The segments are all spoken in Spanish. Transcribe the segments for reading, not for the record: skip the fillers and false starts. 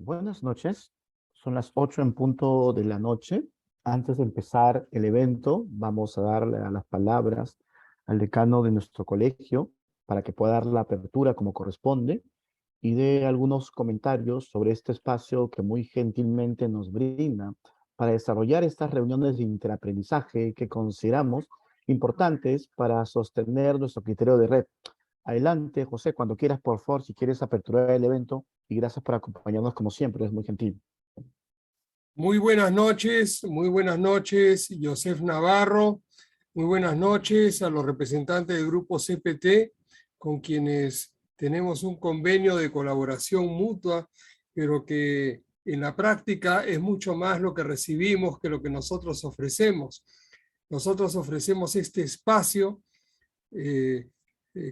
Buenas noches, son las 8 en punto de la noche. Antes de empezar el evento, vamos a darle a las palabras al decano de nuestro colegio para que pueda dar la apertura como corresponde y dé algunos comentarios sobre este espacio que muy gentilmente nos brinda para desarrollar estas reuniones de interaprendizaje que consideramos importantes para sostener nuestro criterio de red. Adelante, José, cuando quieras, por favor, si quieres aperturar el evento, y gracias por acompañarnos como siempre, es muy gentil. Muy buenas noches, Joseph Navarro. Muy buenas noches a los representantes del grupo CPT, con quienes tenemos un convenio de colaboración mutua, pero que en la práctica es mucho más lo que recibimos que lo que nosotros ofrecemos. Nosotros ofrecemos este espacio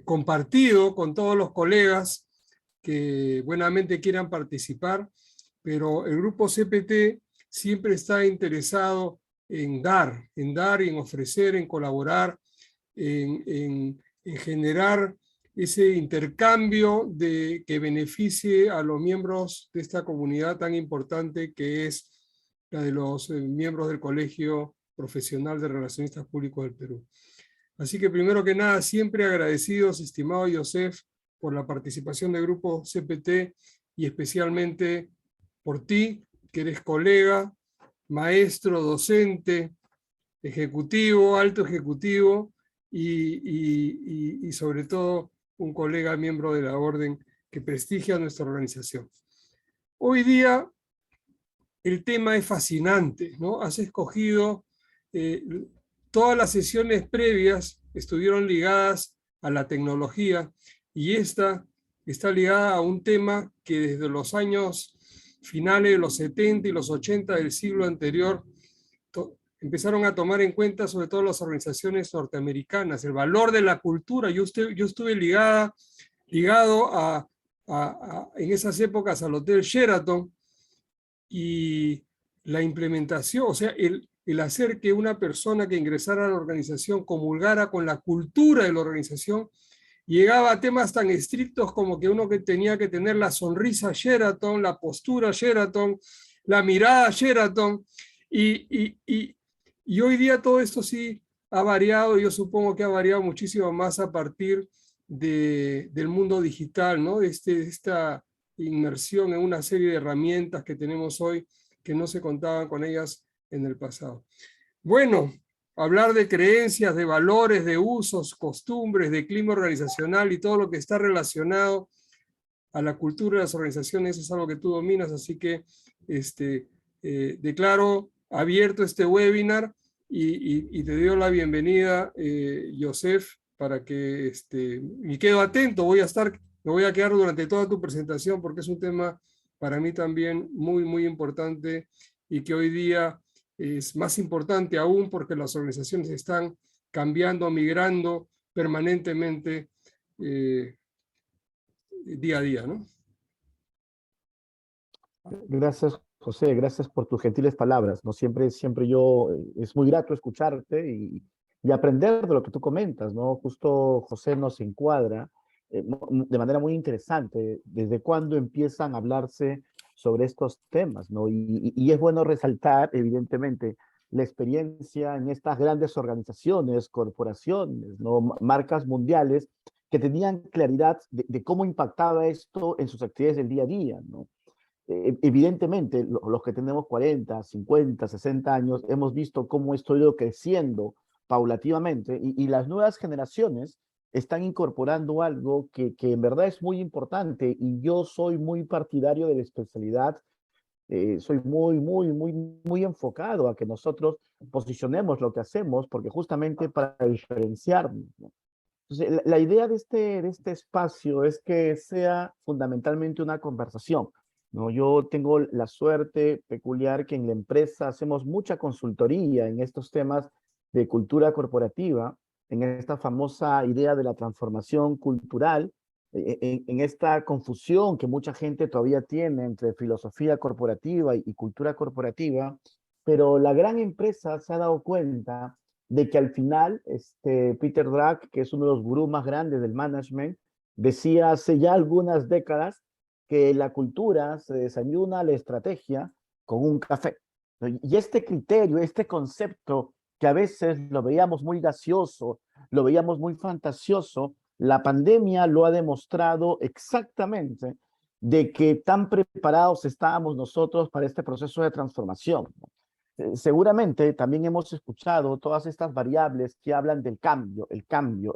compartido con todos los colegas que buenamente quieran participar, pero el grupo CPT siempre está interesado en dar y en ofrecer, en colaborar, en generar ese intercambio que beneficie a los miembros de esta comunidad tan importante que es la de los miembros del Colegio Profesional de Relacionistas Públicos del Perú. Así que primero que nada, siempre agradecidos, estimado Joseph, por la participación del grupo CPT y especialmente por ti, que eres colega, maestro, docente, ejecutivo, alto ejecutivo y sobre todo un colega miembro de la orden que prestigia nuestra organización. Hoy día el tema es fascinante, ¿no? Has escogido, todas las sesiones previas estuvieron ligadas a la tecnología y esta está ligada a un tema que desde los años finales de los 70 y los 80 del siglo anterior empezaron a tomar en cuenta sobre todo las organizaciones norteamericanas, el valor de la cultura. Yo estuve ligado en esas épocas al Hotel Sheraton, y la implementación, o sea, el hacer que una persona que ingresara a la organización comulgara con la cultura de la organización, llegaba a temas tan estrictos como que uno que tenía que tener la sonrisa Sheraton, la postura Sheraton, la mirada Sheraton, y hoy día todo esto sí ha variado. Yo supongo que ha variado muchísimo más a partir del mundo digital, ¿no? Esta inmersión en una serie de herramientas que tenemos hoy que no se contaban con ellas en el pasado. Bueno, hablar de creencias, de valores, de usos, costumbres, de clima organizacional y todo lo que está relacionado a la cultura de las organizaciones es algo que tú dominas, así que declaro abierto este webinar y te doy la bienvenida, Joseph, para que y quedo atento. Me voy a quedar durante toda tu presentación porque es un tema para mí también muy, muy importante y que hoy día es más importante aún porque las organizaciones están cambiando, migrando permanentemente día a día, ¿no? Gracias, José, gracias por tus gentiles palabras, ¿no? Siempre yo, es muy grato escucharte y aprender de lo que tú comentas, ¿no? Justo José nos encuadra de manera muy interesante desde cuándo empiezan a hablarse sobre estos temas, ¿no? Y es bueno resaltar, evidentemente, la experiencia en estas grandes organizaciones, corporaciones, ¿no? Marcas mundiales que tenían claridad de cómo impactaba esto en sus actividades del día a día, ¿no? Evidentemente, los que tenemos 40, 50, 60 años, hemos visto cómo esto ha ido creciendo paulativamente y las nuevas generaciones están incorporando algo que en verdad es muy importante y yo soy muy partidario de la especialidad. Soy muy enfocado a que nosotros posicionemos lo que hacemos porque justamente para diferenciarnos, ¿no? Entonces, la idea de este espacio es que sea fundamentalmente una conversación, ¿no? Yo tengo la suerte peculiar que en la empresa hacemos mucha consultoría en estos temas de cultura corporativa, en esta famosa idea de la transformación cultural, en esta confusión que mucha gente todavía tiene entre filosofía corporativa y cultura corporativa, pero la gran empresa se ha dado cuenta de que al final Peter Drucker, que es uno de los gurús más grandes del management, decía hace ya algunas décadas que la cultura se desayuna la estrategia con un café. Y este criterio, este concepto que a veces lo veíamos muy gaseoso, lo veíamos muy fantasioso, la pandemia lo ha demostrado exactamente de que tan preparados estábamos nosotros para este proceso de transformación. Seguramente también hemos escuchado todas estas variables que hablan del cambio, el cambio,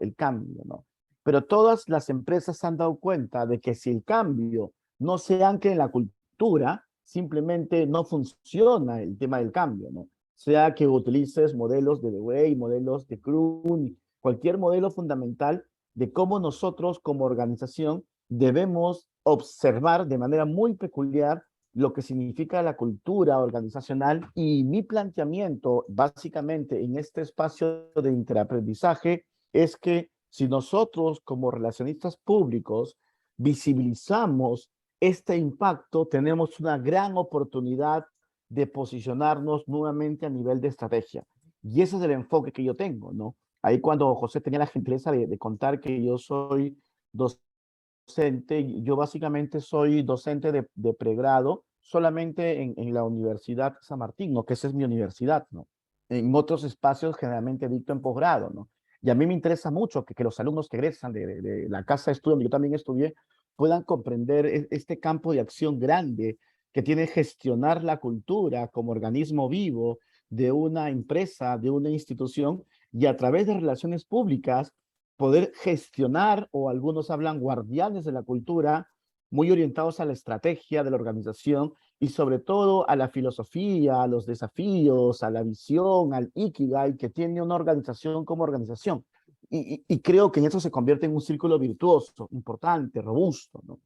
¿no? Pero todas las empresas se han dado cuenta de que si el cambio no se ancla en la cultura, simplemente no funciona el tema del cambio, ¿no? Sea que utilices modelos de Dewey, modelos de Kroon, cualquier modelo fundamental de cómo nosotros como organización debemos observar de manera muy peculiar lo que significa la cultura organizacional, y mi planteamiento básicamente en este espacio de interaprendizaje es que si nosotros como relacionistas públicos visibilizamos este impacto, tenemos una gran oportunidad de posicionarnos nuevamente a nivel de estrategia. Y ese es el enfoque que yo tengo, ¿no? Ahí cuando José tenía la gentileza de contar que yo soy docente, yo básicamente soy docente de pregrado solamente en la Universidad San Martín, ¿no? Que esa es mi universidad, ¿no? En otros espacios generalmente dicto en posgrado, ¿no? Y a mí me interesa mucho que los alumnos que egresan de la casa de estudio donde yo también estudié puedan comprender este campo de acción grande que tiene gestionar la cultura como organismo vivo de una empresa, de una institución, y a través de relaciones públicas poder gestionar, o algunos hablan guardianes de la cultura, muy orientados a la estrategia de la organización y sobre todo a la filosofía, a los desafíos, a la visión, al Ikigai que tiene una organización como organización. Y creo que en eso se convierte en un círculo virtuoso, importante, robusto, ¿no?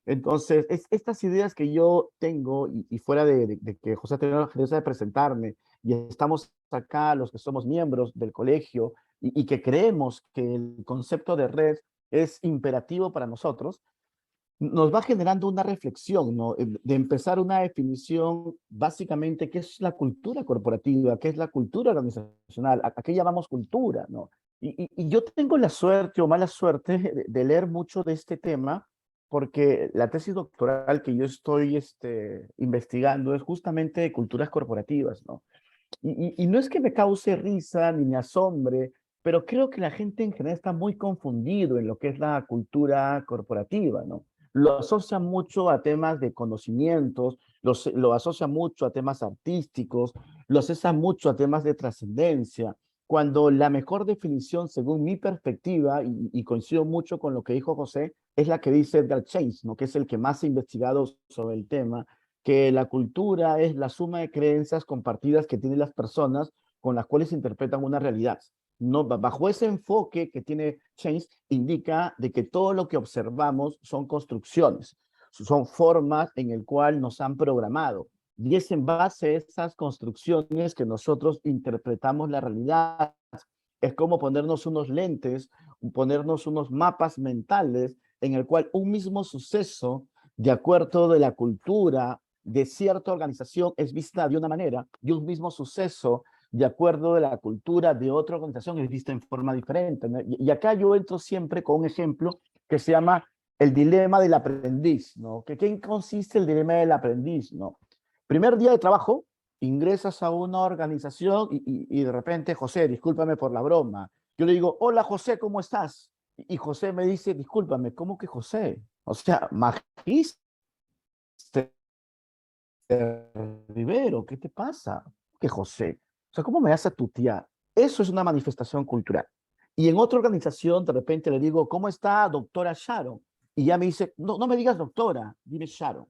Entonces, estas ideas que yo tengo, y fuera de que José tenga la gentileza de presentarme, y estamos acá los que somos miembros del colegio, y que creemos que el concepto de red es imperativo para nosotros, nos va generando una reflexión, ¿no? De empezar una definición básicamente qué es la cultura corporativa, qué es la cultura organizacional, a qué llamamos cultura, ¿no? Y yo tengo la suerte o mala suerte de leer mucho de este tema, porque la tesis doctoral que yo estoy investigando es justamente de culturas corporativas, ¿no? Y no es que me cause risa ni me asombre, pero creo que la gente en general está muy confundido en lo que es la cultura corporativa, ¿no? Lo asocia mucho a temas de conocimientos, lo asocia mucho a temas artísticos, lo asocia mucho a temas de trascendencia, cuando la mejor definición, según mi perspectiva, y coincido mucho con lo que dijo José, es la que dice Edgar Chase, ¿no? Que es el que más ha investigado sobre el tema, que la cultura es la suma de creencias compartidas que tienen las personas con las cuales interpretan una realidad. No, bajo ese enfoque que tiene James, indica de que todo lo que observamos son construcciones, son formas en el cual nos han programado. Y es en base a esas construcciones que nosotros interpretamos la realidad. Es como ponernos unos lentes, ponernos unos mapas mentales en el cual un mismo suceso, de acuerdo de la cultura de cierta organización, es vista de una manera, y un mismo suceso de acuerdo de la cultura de otra organización es vista en forma diferente, ¿no? Y acá yo entro siempre con un ejemplo que se llama el dilema del aprendiz, ¿no? ¿Qué consiste el dilema del aprendiz, no? Primer día de trabajo, ingresas a una organización y de repente, José, discúlpame por la broma. Yo le digo, hola José, ¿cómo estás? Y José me dice, discúlpame, ¿cómo que José? O sea, magíster Rivero, ¿qué te pasa? ¿Qué José? O sea, ¿cómo me vas a tutear? Eso es una manifestación cultural. Y en otra organización, de repente le digo, ¿cómo está doctora Sharon? Y ya me dice, no, no me digas doctora, dime Sharon.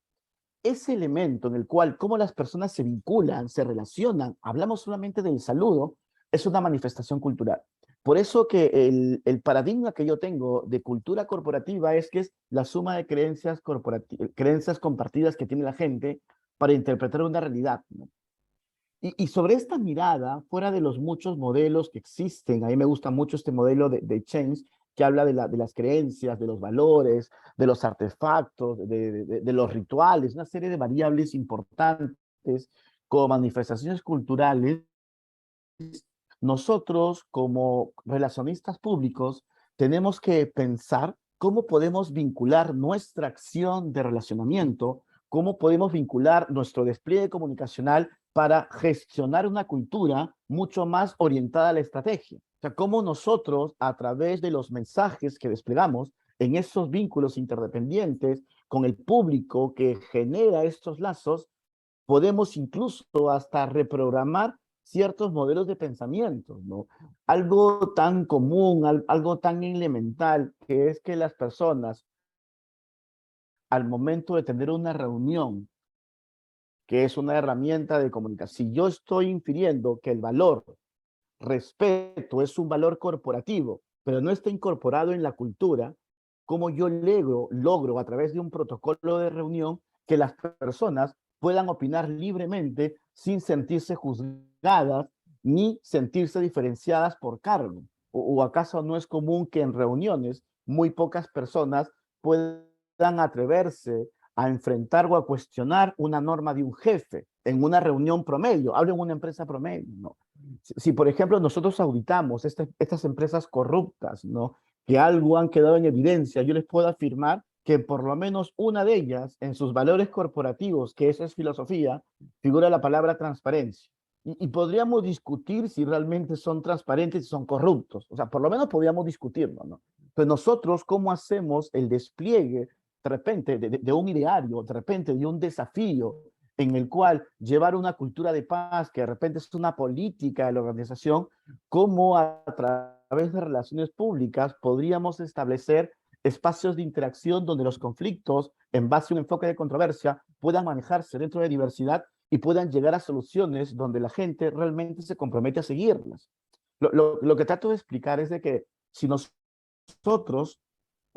Ese elemento en el cual cómo las personas se vinculan, se relacionan, hablamos solamente del saludo, es una manifestación cultural. Por eso que el paradigma que yo tengo de cultura corporativa es que es la suma de creencias compartidas que tiene la gente para interpretar una realidad, ¿no? Y sobre esta mirada, fuera de los muchos modelos que existen, a mí me gusta mucho este modelo de Chains, que habla de las creencias, de los valores, de los artefactos, de los rituales, una serie de variables importantes como manifestaciones culturales. Nosotros como relacionistas públicos tenemos que pensar cómo podemos vincular nuestra acción de relacionamiento, cómo podemos vincular nuestro despliegue comunicacional para gestionar una cultura mucho más orientada a la estrategia. O sea, cómo nosotros, a través de los mensajes que desplegamos en esos vínculos interdependientes con el público que genera estos lazos, podemos incluso hasta reprogramar ciertos modelos de pensamiento, ¿no? Algo tan común, algo tan elemental, que es que las personas, al momento de tener una reunión, que es una herramienta de comunicación, si yo estoy infiriendo que el valor respeto es un valor corporativo, pero no está incorporado en la cultura, ¿cómo yo logro a través de un protocolo de reunión que las personas puedan opinar libremente sin sentirse juzgadas ni sentirse diferenciadas por cargo? ¿O acaso no es común que en reuniones muy pocas personas puedan atreverse a enfrentar o a cuestionar una norma de un jefe en una reunión promedio? Hablo en una empresa promedio, ¿no? Si, por ejemplo, nosotros auditamos estas empresas corruptas, ¿no? Que algo han quedado en evidencia, yo les puedo afirmar que por lo menos una de ellas, en sus valores corporativos, que eso es filosofía, figura la palabra transparencia. Y podríamos discutir si realmente son transparentes y son corruptos. O sea, por lo menos podríamos discutirlo, ¿no? Pues nosotros, ¿cómo hacemos el despliegue de repente de un ideario, de repente de un desafío en el cual llevar una cultura de paz, que de repente es una política de la organización, cómo a través de relaciones públicas podríamos establecer espacios de interacción donde los conflictos, en base a un enfoque de controversia, puedan manejarse dentro de diversidad y puedan llegar a soluciones donde la gente realmente se compromete a seguirlas. Lo que trato de explicar es de que si nosotros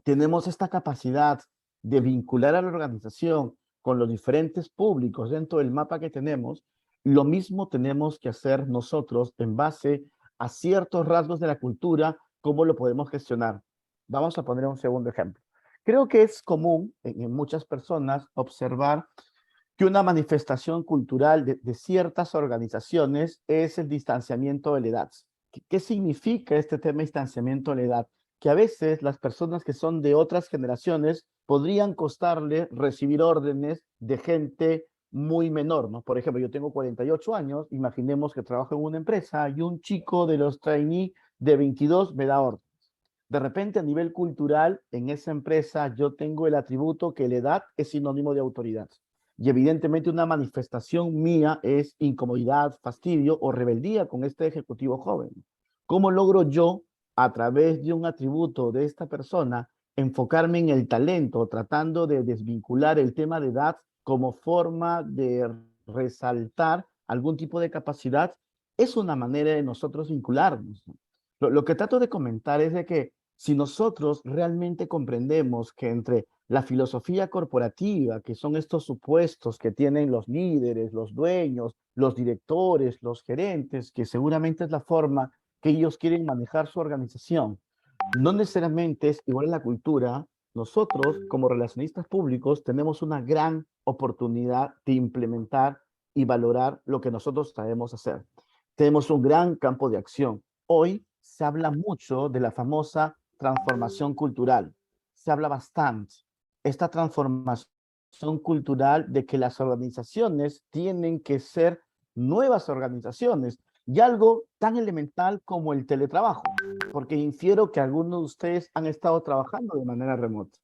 tenemos esta capacidad de vincular a la organización con los diferentes públicos dentro del mapa que tenemos, lo mismo tenemos que hacer nosotros en base a ciertos rasgos de la cultura, cómo lo podemos gestionar. Vamos a poner un segundo ejemplo. Creo que es común en muchas personas observar que una manifestación cultural de ciertas organizaciones es el distanciamiento de la edad. ¿Qué significa este tema de distanciamiento de la edad? Que a veces las personas que son de otras generaciones podrían costarle recibir órdenes de gente muy menor, ¿no? Por ejemplo, yo tengo 48 años, imaginemos que trabajo en una empresa y un chico de los trainee de 22 me da órdenes. De repente, a nivel cultural, en esa empresa yo tengo el atributo que la edad es sinónimo de autoridad. Y evidentemente una manifestación mía es incomodidad, fastidio o rebeldía con este ejecutivo joven. ¿Cómo logro yo, a través de un atributo de esta persona, enfocarme en el talento, tratando de desvincular el tema de edad como forma de resaltar algún tipo de capacidad? Es una manera de nosotros vincularnos. Lo que trato de comentar es de que si nosotros realmente comprendemos que entre la filosofía corporativa, que son estos supuestos que tienen los líderes, los dueños, los directores, los gerentes, que seguramente es la forma que ellos quieren manejar su organización, no necesariamente es igual a la cultura, nosotros como relacionistas públicos tenemos una gran oportunidad de implementar y valorar lo que nosotros sabemos hacer. Tenemos un gran campo de acción. Hoy se habla mucho de la famosa transformación cultural. Se habla bastante. Esta transformación cultural de que las organizaciones tienen que ser nuevas organizaciones y algo tan elemental como el teletrabajo, porque infiero que algunos de ustedes han estado trabajando de manera remota.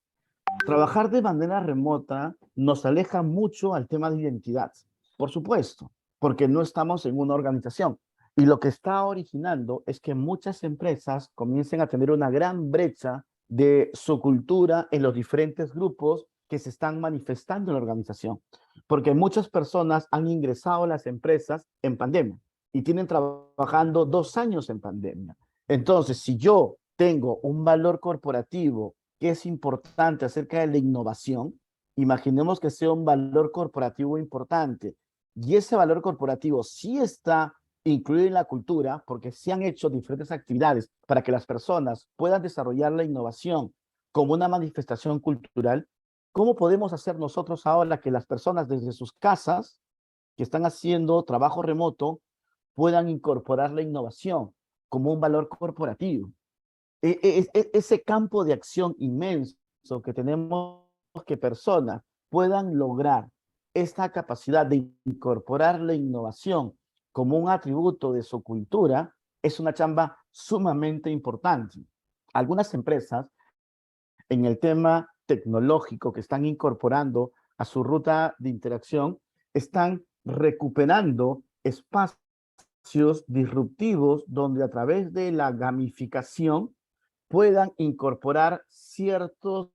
Trabajar de manera remota nos aleja mucho al tema de identidad, por supuesto, porque no estamos en una organización. Y lo que está originando es que muchas empresas comiencen a tener una gran brecha de su cultura en los diferentes grupos que se están manifestando en la organización. Porque muchas personas han ingresado a las empresas en pandemia y tienen trabajando 2 años en pandemia. Entonces, si yo tengo un valor corporativo que es importante acerca de la innovación, imaginemos que sea un valor corporativo importante y ese valor corporativo sí está incluido en la cultura porque se han hecho diferentes actividades para que las personas puedan desarrollar la innovación como una manifestación cultural. ¿Cómo podemos hacer nosotros ahora que las personas desde sus casas que están haciendo trabajo remoto puedan incorporar la innovación como un valor corporativo? ese campo de acción inmenso que tenemos, que personas puedan lograr esta capacidad de incorporar la innovación como un atributo de su cultura, es una chamba sumamente importante. Algunas empresas en el tema tecnológico que están incorporando a su ruta de interacción, están recuperando espacios disruptivos donde a través de la gamificación puedan incorporar ciertos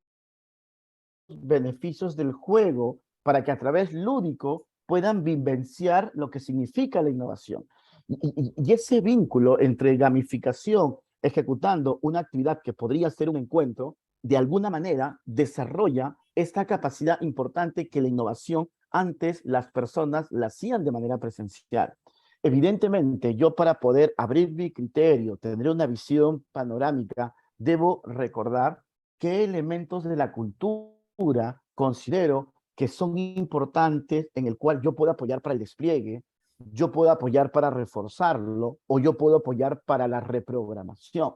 beneficios del juego para que a través lúdico puedan vivenciar lo que significa la innovación. Y ese vínculo entre gamificación, ejecutando una actividad que podría ser un encuentro, de alguna manera desarrolla esta capacidad importante que la innovación antes las personas la hacían de manera presencial. Evidentemente, yo para poder abrir mi criterio, tener una visión panorámica, debo recordar qué elementos de la cultura considero que son importantes en el cual yo puedo apoyar para el despliegue, yo puedo apoyar para reforzarlo o yo puedo apoyar para la reprogramación.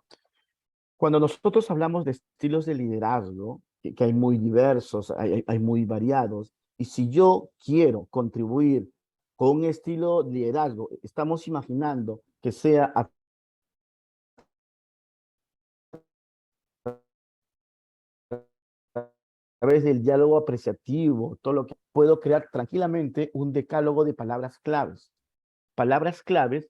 Cuando nosotros hablamos de estilos de liderazgo, que hay muy diversos, hay muy variados, y si yo quiero contribuir con un estilo de liderazgo, estamos imaginando que sea a través del diálogo apreciativo, todo lo que puedo crear tranquilamente un decálogo de palabras claves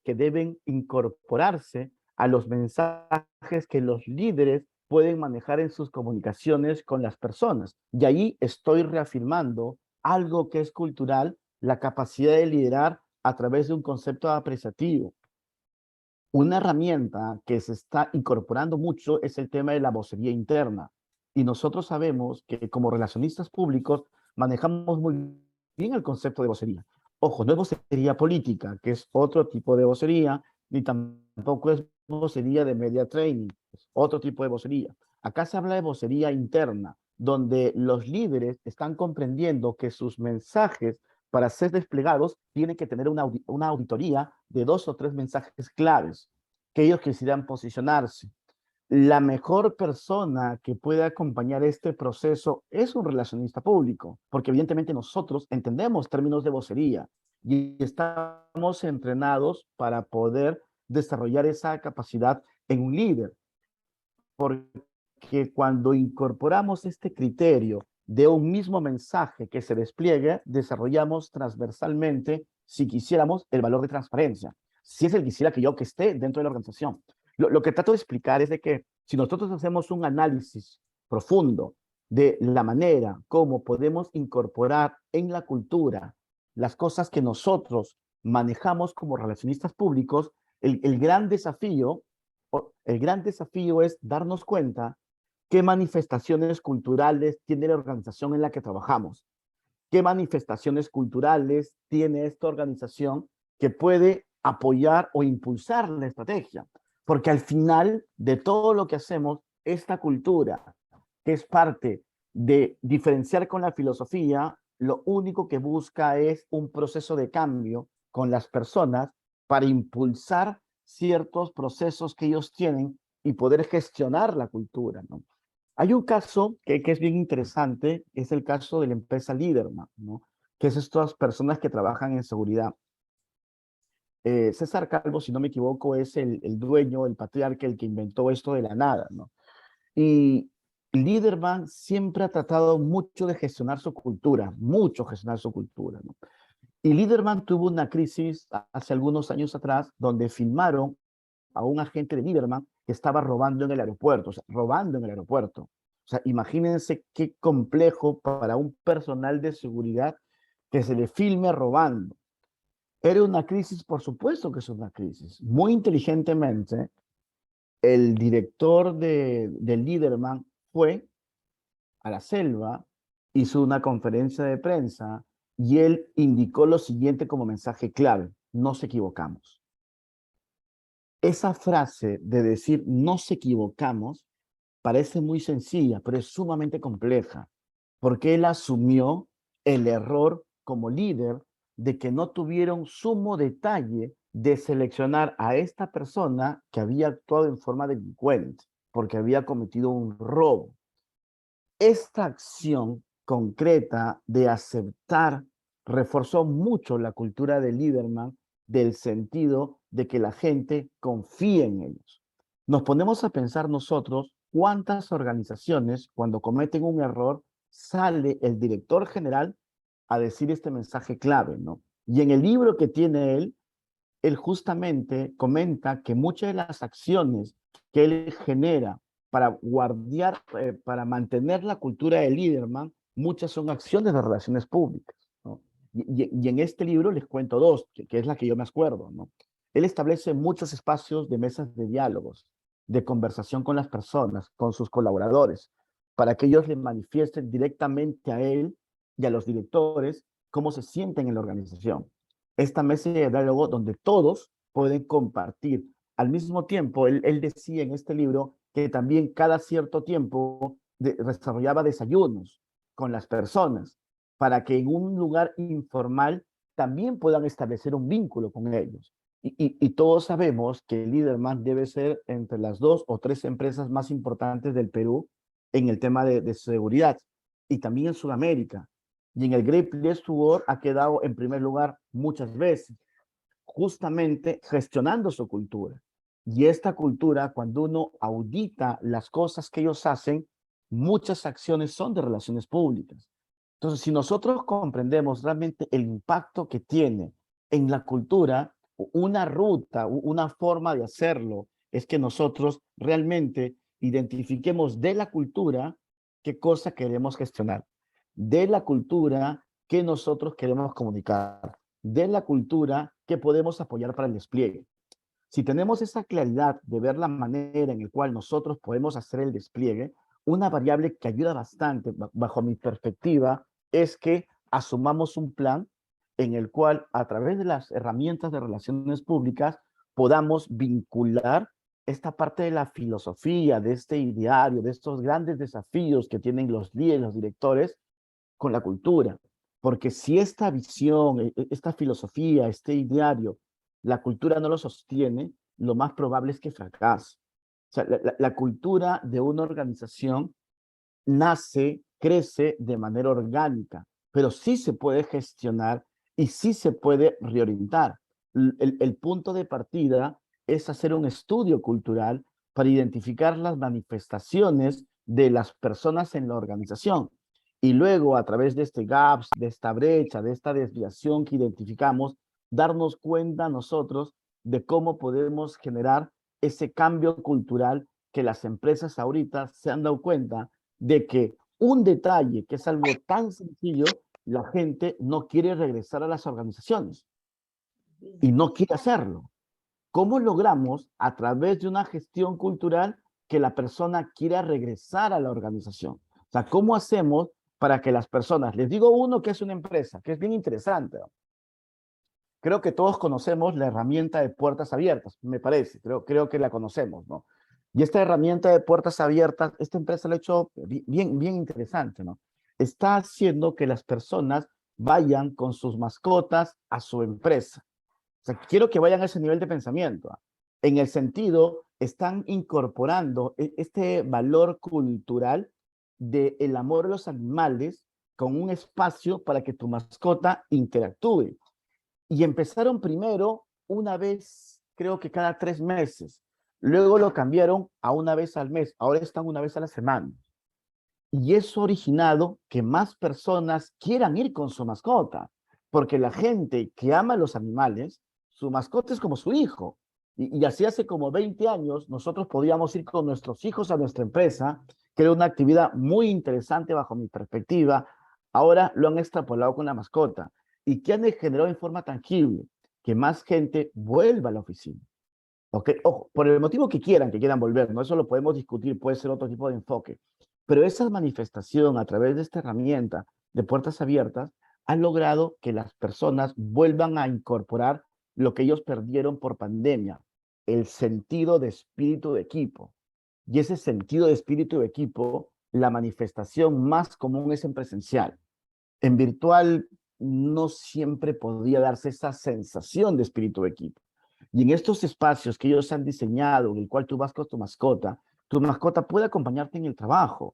que deben incorporarse a los mensajes que los líderes pueden manejar en sus comunicaciones con las personas. Y ahí estoy reafirmando algo que es cultural, la capacidad de liderar a través de un concepto apreciativo. Una herramienta que se está incorporando mucho es el tema de la vocería interna. Y nosotros sabemos que como relacionistas públicos manejamos muy bien el concepto de vocería. Ojo, no es vocería política, que es otro tipo de vocería, ni tampoco es vocería de media training, es otro tipo de vocería. Acá se habla de vocería interna, donde los líderes están comprendiendo que sus mensajes para ser desplegados tienen que tener una auditoría de 2 o 3 mensajes claves que ellos quisieran posicionarse. La mejor persona que puede acompañar este proceso es un relacionista público, porque evidentemente nosotros entendemos términos de vocería y estamos entrenados para poder desarrollar esa capacidad en un líder, porque cuando incorporamos este criterio de un mismo mensaje que se despliegue, desarrollamos transversalmente, si quisiéramos, el valor de transparencia. Si es el quisiera que yo que esté dentro de la organización. Lo que trato de explicar es de que si nosotros hacemos un análisis profundo de la manera como podemos incorporar en la cultura las cosas que nosotros manejamos como relacionistas públicos, el gran desafío es darnos cuenta qué manifestaciones culturales tiene la organización en la que trabajamos, qué manifestaciones culturales tiene esta organización que puede apoyar o impulsar la estrategia. Porque al final de todo lo que hacemos, esta cultura, que es parte de diferenciar con la filosofía, lo único que busca es un proceso de cambio con las personas para impulsar ciertos procesos que ellos tienen y poder gestionar la cultura, ¿no? Hay un caso que es bien interesante, es el caso de la empresa Liderman, ¿no? Que es estas personas que trabajan en seguridad. César Calvo, si no me equivoco, es el dueño, el patriarca, el que inventó esto de la nada, ¿no? Y Liderman siempre ha tratado mucho de gestionar su cultura, mucho gestionar su cultura, ¿no? Y Liderman tuvo una crisis hace algunos años atrás donde filmaron a un agente de Liderman que estaba robando en el aeropuerto, o sea, robando en el aeropuerto. O sea, imagínense qué complejo para un personal de seguridad que se le filme robando. Era una crisis, por supuesto que es una crisis. Muy inteligentemente, el director de Liderman fue a la selva, hizo una conferencia de prensa y él indicó lo siguiente como mensaje clave: nos equivocamos. Esa frase de decir nos equivocamos parece muy sencilla, pero es sumamente compleja, porque él asumió el error como líder de que no tuvieron sumo detalle de seleccionar a esta persona que había actuado en forma delincuente. porque había cometido un robo. Esta acción concreta de aceptar reforzó mucho la cultura de Lieberman, del sentido de que la gente confía en ellos. Nos ponemos a pensar nosotros cuántas organizaciones, cuando cometen un error, sale el director general a decir este mensaje clave, ¿no? Y en el libro que tiene él justamente comenta que muchas de las acciones que él genera para mantener la cultura de Liederman, muchas son acciones de relaciones públicas, ¿no? Y en este libro les cuento dos, que es la que yo me acuerdo, ¿no? Él establece muchos espacios de mesas de diálogos, de conversación con las personas, con sus colaboradores, para que ellos le manifiesten directamente a él y a los directores cómo se sienten en la organización. Esta mesa de diálogo donde todos pueden compartir. Al mismo tiempo, él decía en este libro que también cada cierto tiempo desarrollaba desayunos con las personas para que en un lugar informal también puedan establecer un vínculo con ellos. Y todos sabemos que Liederman debe ser entre las 2 o 3 empresas más importantes del Perú en el tema de seguridad y también en Sudamérica. Y en el Great Place to Work ha quedado en primer lugar muchas veces, justamente gestionando su cultura. Y esta cultura, cuando uno audita las cosas que ellos hacen, muchas acciones son de relaciones públicas. Entonces, si nosotros comprendemos realmente el impacto que tiene en la cultura, una ruta, una forma de hacerlo, es que nosotros realmente identifiquemos de la cultura qué cosa queremos gestionar, de la cultura que nosotros queremos comunicar, de la cultura que podemos apoyar para el despliegue. Si tenemos esa claridad de ver la manera en la cual nosotros podemos hacer el despliegue, una variable que ayuda bastante, bajo mi perspectiva, es que asumamos un plan en el cual, a través de las herramientas de relaciones públicas, podamos vincular esta parte de la filosofía, de este ideario, de estos grandes desafíos que tienen los líderes, los directores, con la cultura. Porque si esta visión, esta filosofía, este ideario, la cultura no lo sostiene, lo más probable es que fracase. O sea, la cultura de una organización nace, crece de manera orgánica, pero sí se puede gestionar y sí se puede reorientar. El punto de partida es hacer un estudio cultural para identificar las manifestaciones de las personas en la organización. Y luego, a través de este gaps, de esta brecha, de esta desviación que identificamos, darnos cuenta nosotros de cómo podemos generar ese cambio cultural que las empresas ahorita se han dado cuenta de que un detalle que es algo tan sencillo, la gente no quiere regresar a las organizaciones y no quiere hacerlo. ¿Cómo logramos a través de una gestión cultural que la persona quiera regresar a la organización? O sea, ¿cómo hacemos para que las personas, les digo uno que es una empresa, que es bien interesante, ¿no? Creo que todos conocemos la herramienta de puertas abiertas, me parece, creo que la conocemos, ¿no? Y esta herramienta de puertas abiertas, esta empresa lo ha hecho bien interesante, ¿no? Está haciendo que las personas vayan con sus mascotas a su empresa. O sea, quiero que vayan a ese nivel de pensamiento, ¿ah? En el sentido, están incorporando este valor cultural del amor a los animales con un espacio para que tu mascota interactúe. Y empezaron primero una vez, creo que cada 3 meses. Luego lo cambiaron a una vez al mes. Ahora están una vez a la semana. Y eso ha originado que más personas quieran ir con su mascota. Porque la gente que ama a los animales, su mascota es como su hijo. Y así hace como 20 años, nosotros podíamos ir con nuestros hijos a nuestra empresa, que era una actividad muy interesante bajo mi perspectiva. Ahora lo han extrapolado con la mascota y que han generado en forma tangible que más gente vuelva a la oficina. ¿Okay? Ojo, por el motivo que quieran volver, ¿no? Eso lo podemos discutir, puede ser otro tipo de enfoque. Pero esa manifestación a través de esta herramienta de puertas abiertas ha logrado que las personas vuelvan a incorporar lo que ellos perdieron por pandemia, el sentido de espíritu de equipo. Y ese sentido de espíritu de equipo, la manifestación más común es en presencial. En virtual no siempre podía darse esa sensación de espíritu de equipo. Y en estos espacios que ellos han diseñado, en el cual tú vas con tu mascota, Tu mascota puede acompañarte en el trabajo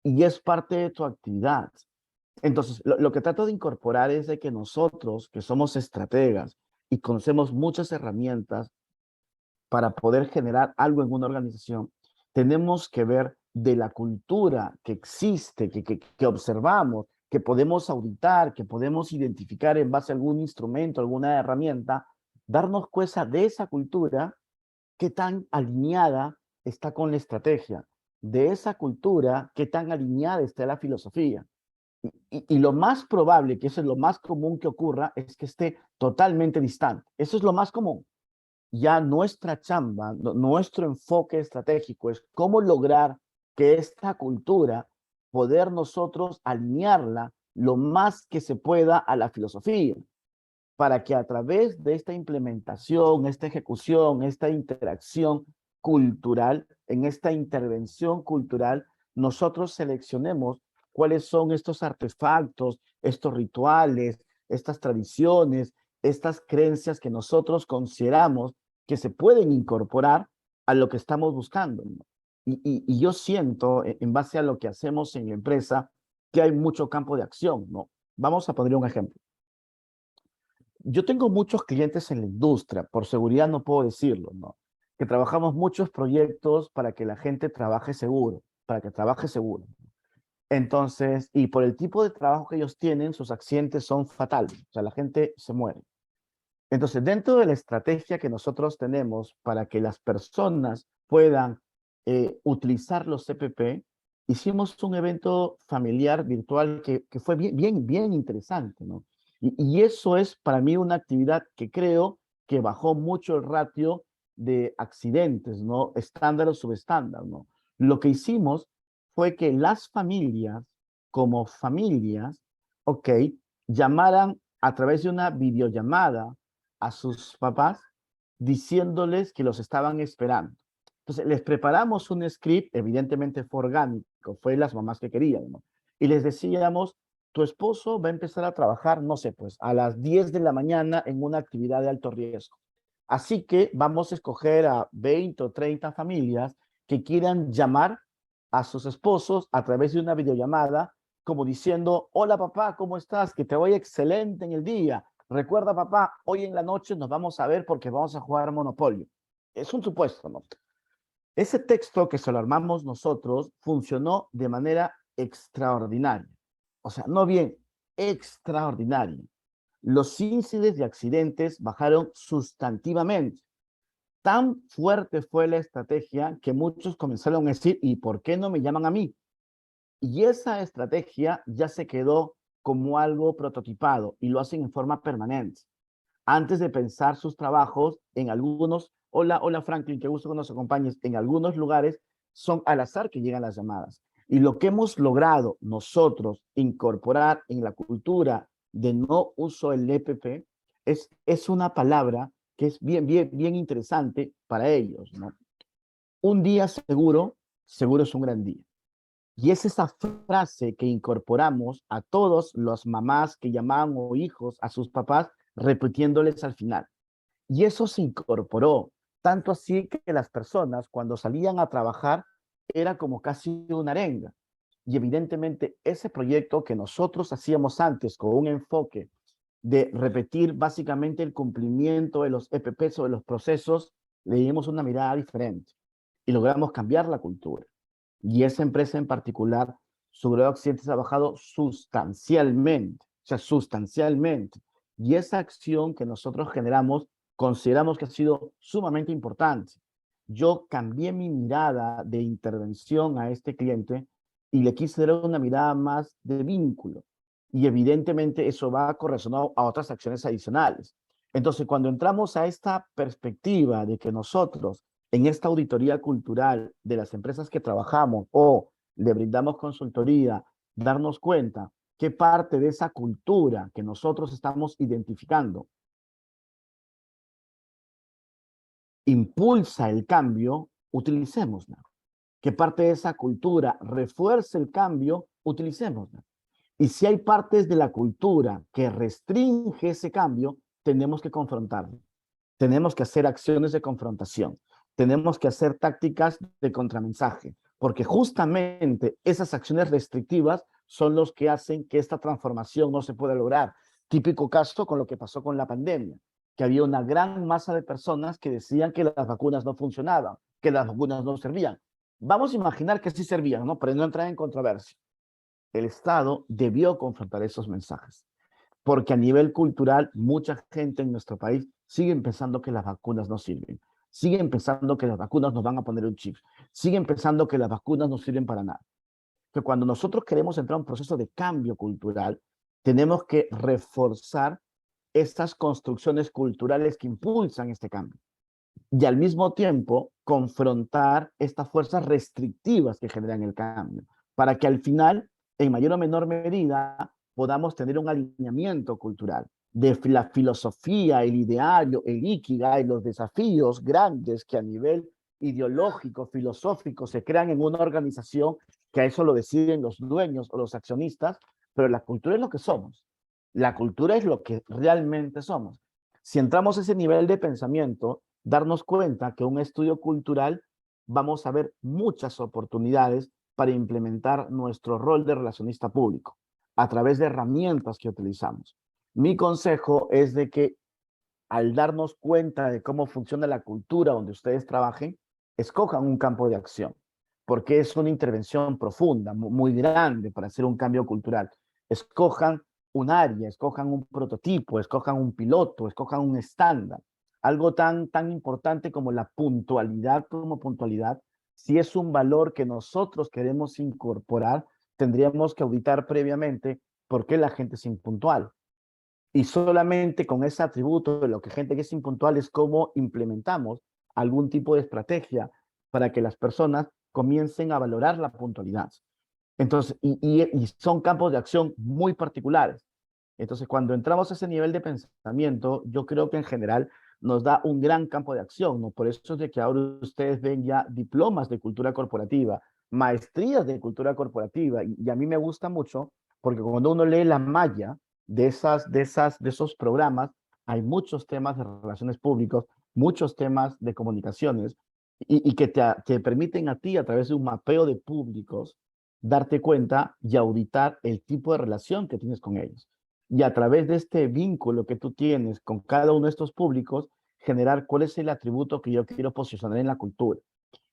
y es parte de tu actividad. Entonces, lo que trato de incorporar es de que nosotros, que somos estrategas y conocemos muchas herramientas para poder generar algo en una organización, tenemos que ver de la cultura que existe, que observamos, que podemos auditar, que podemos identificar en base a algún instrumento, alguna herramienta, darnos cuenta de esa cultura, qué tan alineada está con la estrategia, de esa cultura, qué tan alineada está la filosofía. Y lo más probable, que eso es lo más común que ocurra, es que esté totalmente distante. Eso es lo más común. Ya nuestra chamba, nuestro enfoque estratégico es cómo lograr que esta cultura, poder nosotros alinearla lo más que se pueda a la filosofía, para que a través de esta implementación, esta ejecución, esta interacción cultural, en esta intervención cultural, nosotros seleccionemos cuáles son estos artefactos, estos rituales, estas tradiciones, estas creencias que nosotros consideramos que se pueden incorporar a lo que estamos buscando, ¿no? Y yo siento, en base a lo que hacemos en la empresa, que hay mucho campo de acción, ¿no? Vamos a poner un ejemplo. Yo tengo muchos clientes en la industria, por seguridad no puedo decirlo, ¿no? Que trabajamos muchos proyectos para que la gente trabaje seguro, para que trabaje seguro. Entonces, y por el tipo de trabajo que ellos tienen, sus accidentes son fatales, o sea, la gente se muere. Entonces, dentro de la estrategia que nosotros tenemos para que las personas puedan utilizar los CPP, hicimos un evento familiar virtual que fue bien interesante, ¿no? Y eso es para mí una actividad que creo que bajó mucho el ratio de accidentes, ¿no? Estándar o subestándar, ¿no? Lo que hicimos fue que las familias, como familias, ok, llamaran a través de una videollamada a sus papás diciéndoles que los estaban esperando. Entonces, les preparamos un script, evidentemente fue orgánico, fue las mamás que querían, ¿no? Y les decíamos, tu esposo va a empezar a trabajar, no sé, pues a las 10 de la mañana en una actividad de alto riesgo. Así que vamos a escoger a 20 o 30 familias que quieran llamar a sus esposos a través de una videollamada, como diciendo, hola papá, ¿cómo estás? Que te vaya excelente en el día. Recuerda papá, hoy en la noche nos vamos a ver porque vamos a jugar Monopolio. Es un supuesto, ¿no? Ese texto que se lo armamos nosotros funcionó de manera extraordinaria. O sea, no bien, extraordinaria. Los índices de accidentes bajaron sustantivamente. Tan fuerte fue la estrategia que muchos comenzaron a decir, ¿y por qué no me llaman a mí? Y esa estrategia ya se quedó como algo prototipado y lo hacen en forma permanente. Antes de pensar sus trabajos, en algunos, hola Franklin, qué gusto que nos acompañes, en algunos lugares son al azar que llegan las llamadas. Y lo que hemos logrado nosotros incorporar en la cultura de no uso del EPP es una palabra que es bien interesante para ellos, ¿no? Un día seguro, seguro es un gran día. Y es esa frase que incorporamos a todos los mamás que llamaban o hijos a sus papás repitiéndoles al final. Y eso se incorporó, tanto así que las personas cuando salían a trabajar era como casi una arenga. Y evidentemente ese proyecto que nosotros hacíamos antes con un enfoque de repetir básicamente el cumplimiento de los EPPs o de los procesos, le dimos una mirada diferente y logramos cambiar la cultura. Y esa empresa en particular, su grado de accidentes ha bajado sustancialmente, o sea, sustancialmente. Y esa acción que nosotros generamos, consideramos que ha sido sumamente importante. Yo cambié mi mirada de intervención a este cliente y le quise dar una mirada más de vínculo. Y evidentemente eso va correlacionado a otras acciones adicionales. Entonces, cuando entramos a esta perspectiva de que nosotros en esta auditoría cultural de las empresas que trabajamos o le brindamos consultoría, darnos cuenta qué parte de esa cultura que nosotros estamos identificando impulsa el cambio, utilicémosla. ¿Qué parte de esa cultura refuerza el cambio? Utilicémosla. Y si hay partes de la cultura que restringe ese cambio, tenemos que confrontarlo. Tenemos que hacer acciones de confrontación. tenemos que hacer tácticas de contramensaje, porque justamente esas acciones restrictivas son los que hacen que esta transformación no se pueda lograr. Típico caso con lo que pasó con la pandemia, que había una gran masa de personas que decían que las vacunas no funcionaban, que las vacunas no servían. Vamos a imaginar que sí servían, ¿no? Pero no entrar en controversia. El Estado debió confrontar esos mensajes, porque a nivel cultural mucha gente en nuestro país sigue pensando que las vacunas no sirven, siguen pensando que las vacunas nos van a poner un chip, siguen pensando que las vacunas no sirven para nada. Que cuando nosotros queremos entrar a un proceso de cambio cultural, tenemos que reforzar estas construcciones culturales que impulsan este cambio y al mismo tiempo confrontar estas fuerzas restrictivas que generan el cambio, para que al final, en mayor o menor medida, podamos tener un alineamiento cultural de la filosofía, el ideario, el ikigai, los desafíos grandes que a nivel ideológico, filosófico, se crean en una organización, que a eso lo deciden los dueños o los accionistas, pero la cultura es lo que somos. La cultura es lo que realmente somos. Si entramos a ese nivel de pensamiento, darnos cuenta que un estudio cultural vamos a ver muchas oportunidades para implementar nuestro rol de relacionista público a través de herramientas que utilizamos. Mi consejo es de que al darnos cuenta de cómo funciona la cultura donde ustedes trabajen, escojan un campo de acción, porque es una intervención profunda, muy grande para hacer un cambio cultural. Escojan un área, escojan un prototipo, escojan un piloto, escojan un estándar. Algo tan importante como la puntualidad como puntualidad, si es un valor que nosotros queremos incorporar, tendríamos que auditar previamente por qué la gente es impuntual. Y solamente con ese atributo de lo que gente que es impuntual es cómo implementamos algún tipo de estrategia para que las personas comiencen a valorar la puntualidad. Entonces, y son campos de acción muy particulares. Entonces, cuando entramos a ese nivel de pensamiento, yo creo que en general nos da un gran campo de acción, ¿no? Por eso es de que ahora ustedes ven ya diplomas de cultura corporativa, maestrías de cultura corporativa, y a mí me gusta mucho porque cuando uno lee la malla de esos programas, hay muchos temas de relaciones públicas, muchos temas de comunicaciones, y que te permiten a ti, a través de un mapeo de públicos, darte cuenta y auditar el tipo de relación que tienes con ellos. Y a través de este vínculo que tú tienes con cada uno de estos públicos, generar cuál es el atributo que yo quiero posicionar en la cultura.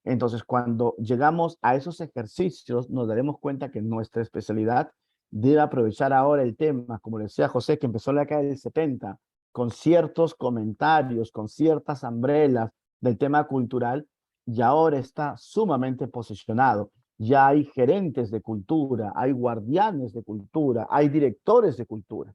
Entonces, cuando llegamos a esos ejercicios, nos daremos cuenta que nuestra especialidad debe aprovechar ahora el tema, como le decía José, que empezó en la década del 70, con ciertos comentarios, con ciertas umbrelas del tema cultural, y ahora está sumamente posicionado. Ya hay gerentes de cultura, hay guardianes de cultura, hay directores de cultura.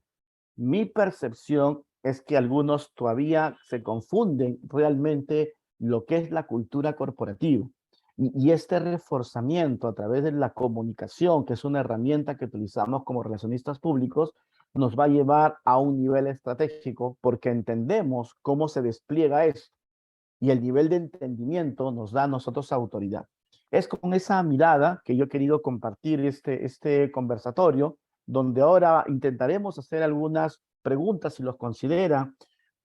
Mi percepción es que algunos todavía se confunden realmente lo que es la cultura corporativa. Y este reforzamiento a través de la comunicación, que es una herramienta que utilizamos como relacionistas públicos, nos va a llevar a un nivel estratégico porque entendemos cómo se despliega eso y el nivel de entendimiento nos da a nosotros autoridad. Es con esa mirada que yo he querido compartir este conversatorio, donde ahora intentaremos hacer algunas preguntas, si los considera,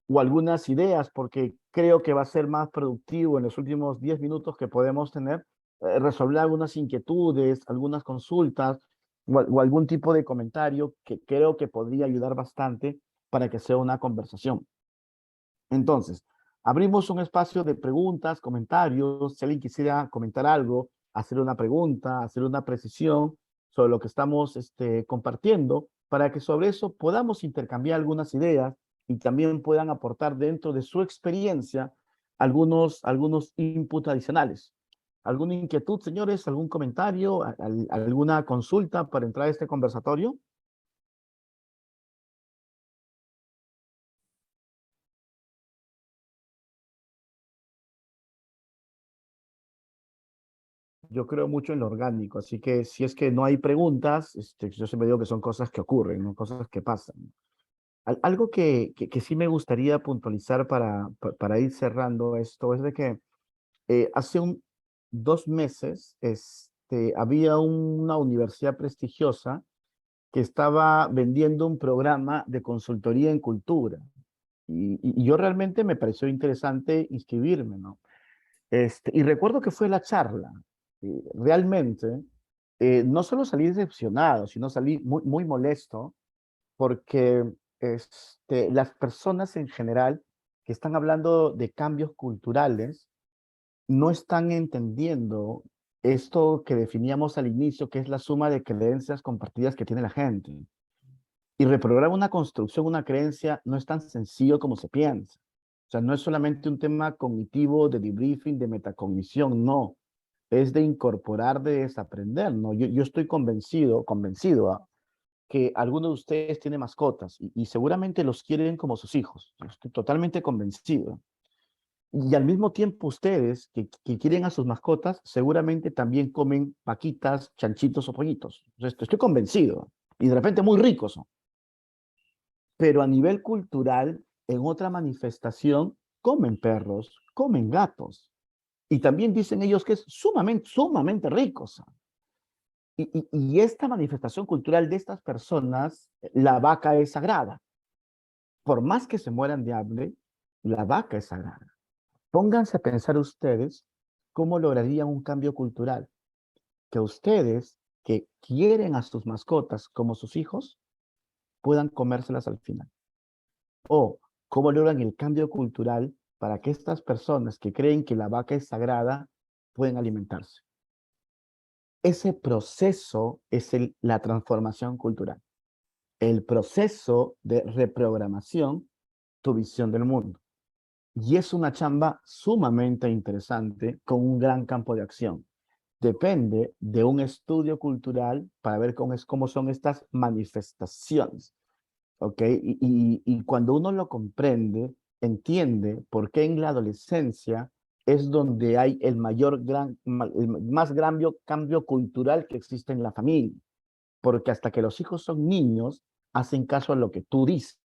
o algunas ideas, porque creo que va a ser más productivo en los últimos 10 minutos que podemos tener, resolver algunas inquietudes, algunas consultas, o algún tipo de comentario que creo que podría ayudar bastante para que sea una conversación. Entonces, abrimos un espacio de preguntas, comentarios. Si alguien quisiera comentar algo, hacer una pregunta, hacer una precisión sobre lo que estamos compartiendo, para que sobre eso podamos intercambiar algunas ideas y también puedan aportar dentro de su experiencia algunos inputs adicionales. ¿Alguna inquietud, señores? ¿Algún comentario? ¿Alguna consulta para entrar a este conversatorio? Yo creo mucho en lo orgánico, así que si es que no hay preguntas, yo siempre digo que son cosas que ocurren, ¿no? Cosas que pasan. Algo que sí me gustaría puntualizar para ir cerrando esto es de que hace 2 meses había una universidad prestigiosa que estaba vendiendo un programa de consultoría en cultura y yo realmente me pareció interesante inscribirme, ¿no? Y recuerdo que fue la charla. Realmente, no solo salí decepcionado, sino salí muy, muy molesto porque las personas en general que están hablando de cambios culturales no están entendiendo esto que definíamos al inicio, que es la suma de creencias compartidas que tiene la gente. Y reprogramar una construcción, una creencia, no es tan sencillo como se piensa. O sea, no es solamente un tema cognitivo de debriefing, de metacognición, no. Es de incorporar, de desaprender, ¿no? Yo estoy convencido, que algunos de ustedes tienen mascotas y seguramente los quieren como sus hijos. Yo estoy totalmente convencido. Y al mismo tiempo ustedes que quieren a sus mascotas, seguramente también comen vaquitas, chanchitos o pollitos. Estoy convencido. Y de repente muy ricos son. Pero a nivel cultural, en otra manifestación, comen perros, comen gatos. Y también dicen ellos que es sumamente, sumamente ricos. Y esta manifestación cultural de estas personas, la vaca es sagrada. Por más que se mueran de hambre, la vaca es sagrada. Pónganse a pensar ustedes cómo lograrían un cambio cultural. Que ustedes, que quieren a sus mascotas como sus hijos, puedan comérselas al final. O cómo logran el cambio cultural para que estas personas que creen que la vaca es sagrada pueden alimentarse. Ese proceso es la transformación cultural. El proceso de reprogramación, tu visión del mundo. Y es una chamba sumamente interesante con un gran campo de acción. Depende de un estudio cultural para ver cómo son estas manifestaciones. ¿Ok? Y cuando uno lo comprende, entiende por qué en la adolescencia es donde hay el más gran cambio cultural que existe en la familia. Porque hasta que los hijos son niños, hacen caso a lo que tú dices.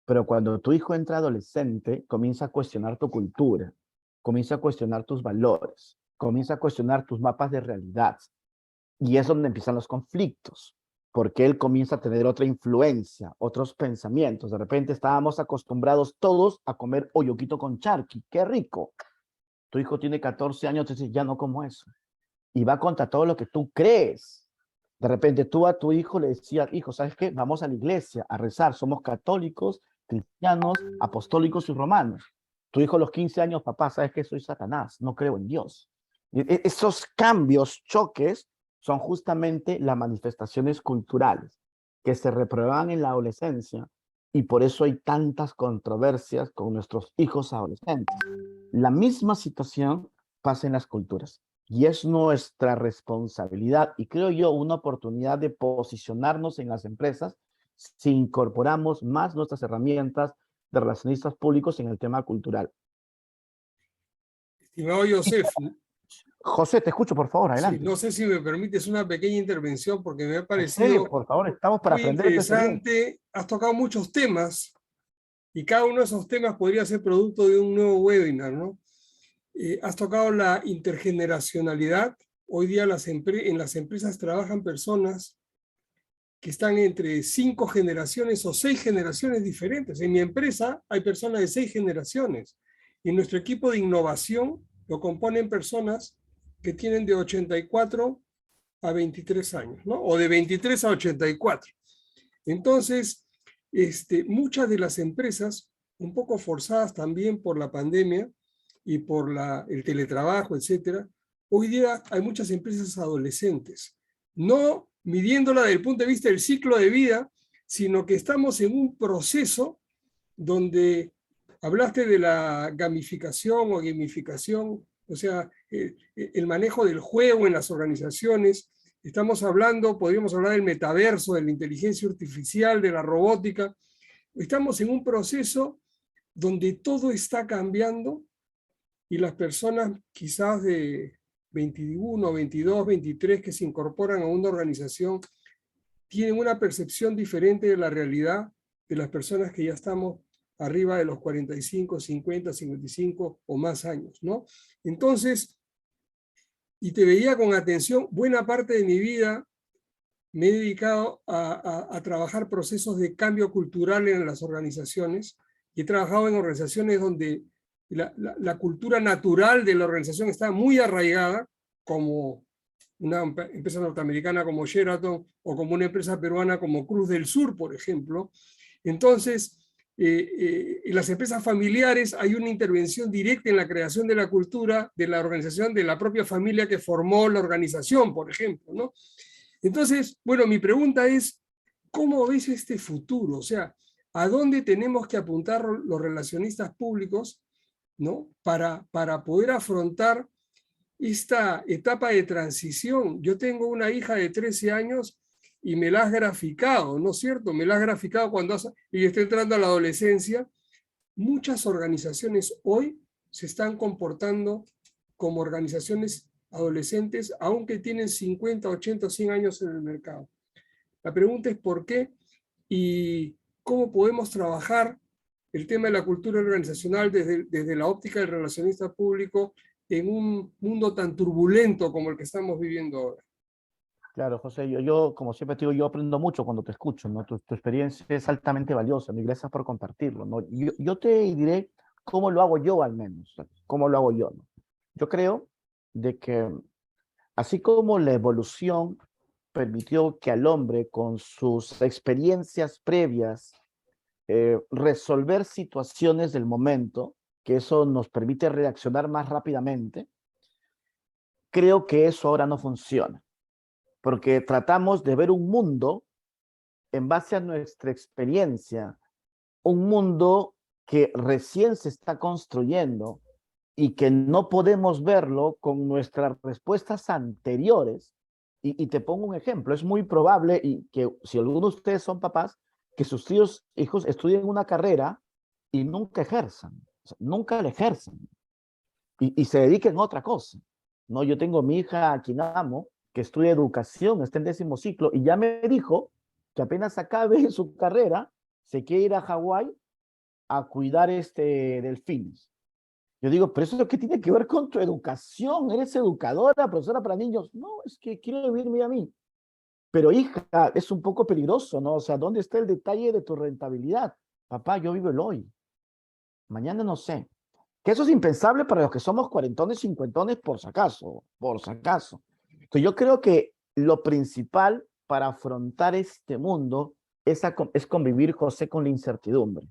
Pero cuando tu hijo entra adolescente, comienza a cuestionar tu cultura, comienza a cuestionar tus valores, comienza a cuestionar tus mapas de realidad. Y es donde empiezan los conflictos, porque él comienza a tener otra influencia, otros pensamientos. De repente estábamos acostumbrados todos a comer olloquito con charqui. ¡Qué rico! Tu hijo tiene 14 años, te dice, ya no como eso. Y va contra todo lo que tú crees. De repente tú a tu hijo le decías, hijo, ¿sabes qué? Vamos a la iglesia a rezar. Somos católicos, cristianos, apostólicos y romanos. Tu hijo a los 15 años, papá, ¿sabes qué? Soy Satanás, no creo en Dios. Esos cambios, choques, son justamente las manifestaciones culturales que se reprueban en la adolescencia y por eso hay tantas controversias con nuestros hijos adolescentes. La misma situación pasa en las culturas y es nuestra responsabilidad y creo yo una oportunidad de posicionarnos en las empresas si incorporamos más nuestras herramientas de relacionistas públicos en el tema cultural. Estimado Joseph, José, te escucho, por favor, sí, adelante. no sé si me permites una pequeña intervención porque me ha José, parecido por favor, estamos para muy aprender de bien. interesante. Has tocado muchos temas y cada uno de esos temas podría ser producto de un nuevo webinar, ¿no? Has tocado la intergeneracionalidad. Hoy día en las empresas trabajan personas que están entre 5 generaciones o 6 generaciones diferentes. En mi empresa hay personas de 6 generaciones y nuestro equipo de innovación lo componen personas que tienen de 84 a 23 años, ¿no? O de 23 a 84. Entonces, muchas de las empresas, un poco forzadas también por la pandemia y por el teletrabajo, etcétera, hoy día hay muchas empresas adolescentes, no midiéndola desde el punto de vista del ciclo de vida, sino que estamos en un proceso donde hablaste de la gamificación o gamificación, o sea, el manejo del juego en las organizaciones. Estamos hablando, podríamos hablar del metaverso, de la inteligencia artificial, de la robótica. Estamos en un proceso donde todo está cambiando y las personas quizás de 21, 22, 23 que se incorporan a una organización tienen una percepción diferente de la realidad de las personas que ya estamos arriba de los 45, 50, 55 o más años, ¿no? Entonces, y te veía con atención, buena parte de mi vida me he dedicado a trabajar procesos de cambio cultural en las organizaciones y he trabajado en organizaciones donde la cultura natural de la organización está muy arraigada, como una empresa norteamericana como Sheraton o como una empresa peruana como Cruz del Sur, por ejemplo. Entonces, en las empresas familiares hay una intervención directa en la creación de la cultura de la organización de la propia familia que formó la organización, por ejemplo, ¿no? Entonces, bueno, mi pregunta es, ¿cómo ves este futuro? O sea, ¿a dónde tenemos que apuntar los relacionistas públicos, ¿no? Para poder afrontar esta etapa de transición. Yo tengo una hija de 13 años y me la has graficado, ¿no es cierto? Me la has graficado cuando y está entrando a la adolescencia. Muchas organizaciones hoy se están comportando como organizaciones adolescentes, aunque tienen 50, 80, 100 años en el mercado. La pregunta es por qué y cómo podemos trabajar el tema de la cultura organizacional desde la óptica del relacionista público en un mundo tan turbulento como el que estamos viviendo ahora. Claro, José, yo, como siempre te digo, yo aprendo mucho cuando te escucho, ¿no? Tu experiencia es altamente valiosa, y gracias por compartirlo, ¿no? Yo te diré cómo lo hago yo al menos, cómo lo hago yo, ¿no? Yo creo de que así como la evolución permitió que al hombre con sus experiencias previas resolver situaciones del momento, que eso nos permite reaccionar más rápidamente, creo que eso ahora no funciona, porque tratamos de ver un mundo en base a nuestra experiencia, un mundo que recién se está construyendo y que no podemos verlo con nuestras respuestas anteriores. Y te pongo un ejemplo, es muy probable y que si alguno de ustedes son papás, que sus hijos estudien una carrera y nunca ejerzan, o sea, nunca la ejerzan y se dediquen a otra cosa. ¿No? Yo tengo mi hija a quien amo, que estudia educación, está en 10º ciclo, y ya me dijo que apenas acabe su carrera, se quiere ir a Hawái a cuidar delfines. Yo digo, pero eso qué tiene que ver con tu educación, eres educadora, profesora para niños. No, es que quiero vivir a mí. Pero hija, es un poco peligroso, ¿no? O sea, ¿dónde está el detalle de tu rentabilidad? Papá, yo vivo el hoy. Mañana no sé. Que eso es impensable para los que somos cuarentones, cincuentones, por si acaso, por si acaso. Entonces yo creo que lo principal para afrontar este mundo es convivir, José, con la incertidumbre,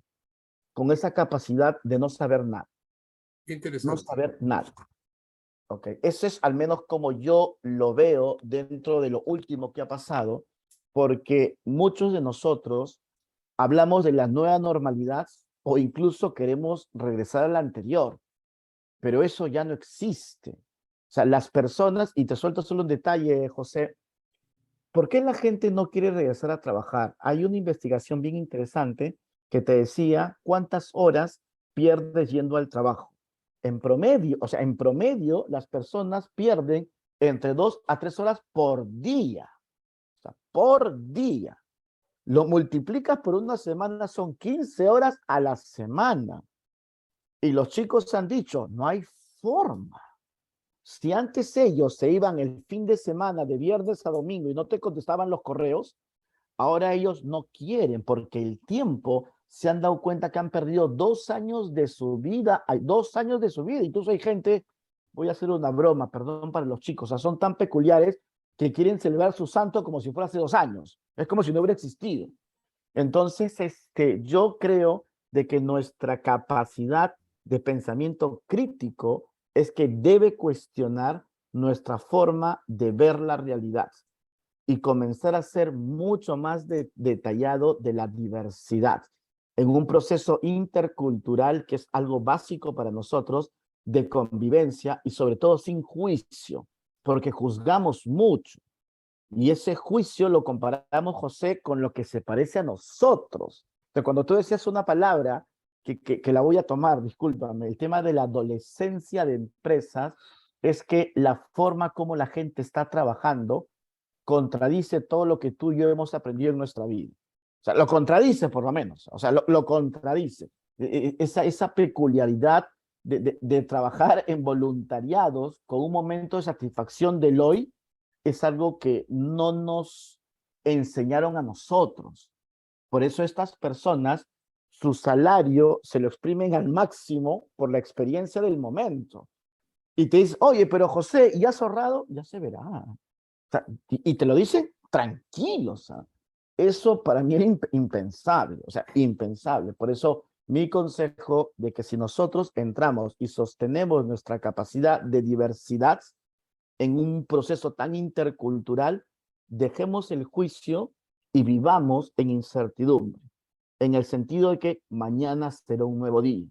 con esa capacidad de no saber nada, Qué no interesante. saber nada. Okay. Eso es al menos como yo lo veo dentro de lo último que ha pasado, porque muchos de nosotros hablamos de la nueva normalidad o incluso queremos regresar a la anterior, pero eso ya no existe. O sea, las personas, y te suelto solo un detalle, José, ¿por qué la gente no quiere regresar a trabajar? Hay una investigación bien interesante que te decía cuántas horas pierdes yendo al trabajo. En promedio, o sea, en promedio, las personas pierden entre 2 a 3 horas por día. O sea, por día. Lo multiplicas por una semana, son 15 horas a la semana. Y los chicos han dicho, no hay forma. Si antes ellos se iban el fin de semana, de viernes a domingo, y no te contestaban los correos, ahora ellos no quieren porque el tiempo se han dado cuenta que han perdido 2 años de su vida, hay 2 años de su vida. Incluso hay gente, voy a hacer una broma, perdón para los chicos, o sea, son tan peculiares que quieren celebrar su santo como si fuera hace 2 años. Es como si no hubiera existido. Entonces, yo creo de que nuestra capacidad de pensamiento crítico es que debe cuestionar nuestra forma de ver la realidad y comenzar a ser mucho más detallado de la diversidad en un proceso intercultural que es algo básico para nosotros de convivencia y sobre todo sin juicio, porque juzgamos mucho. Y ese juicio lo comparamos, José, con lo que se parece a nosotros. Entonces, cuando tú decías una palabra, que la voy a tomar, discúlpame, el tema de la adolescencia de empresas, es que la forma como la gente está trabajando contradice todo lo que tú y yo hemos aprendido en nuestra vida. O sea, lo contradice por lo menos, o sea, lo contradice. Esa peculiaridad de trabajar en voluntariados con un momento de satisfacción del hoy es algo que no nos enseñaron a nosotros. Por eso estas personas su salario se lo exprimen al máximo por la experiencia del momento. Y te dice, oye, pero José, ¿y has ahorrado? Ya se verá. O sea, y te lo dicen tranquilo, o sea, eso para mí era impensable, o sea, impensable. Por eso mi consejo de que si nosotros entramos y sostenemos nuestra capacidad de diversidad en un proceso tan intercultural, dejemos el juicio y vivamos en incertidumbre, en el sentido de que mañana será un nuevo día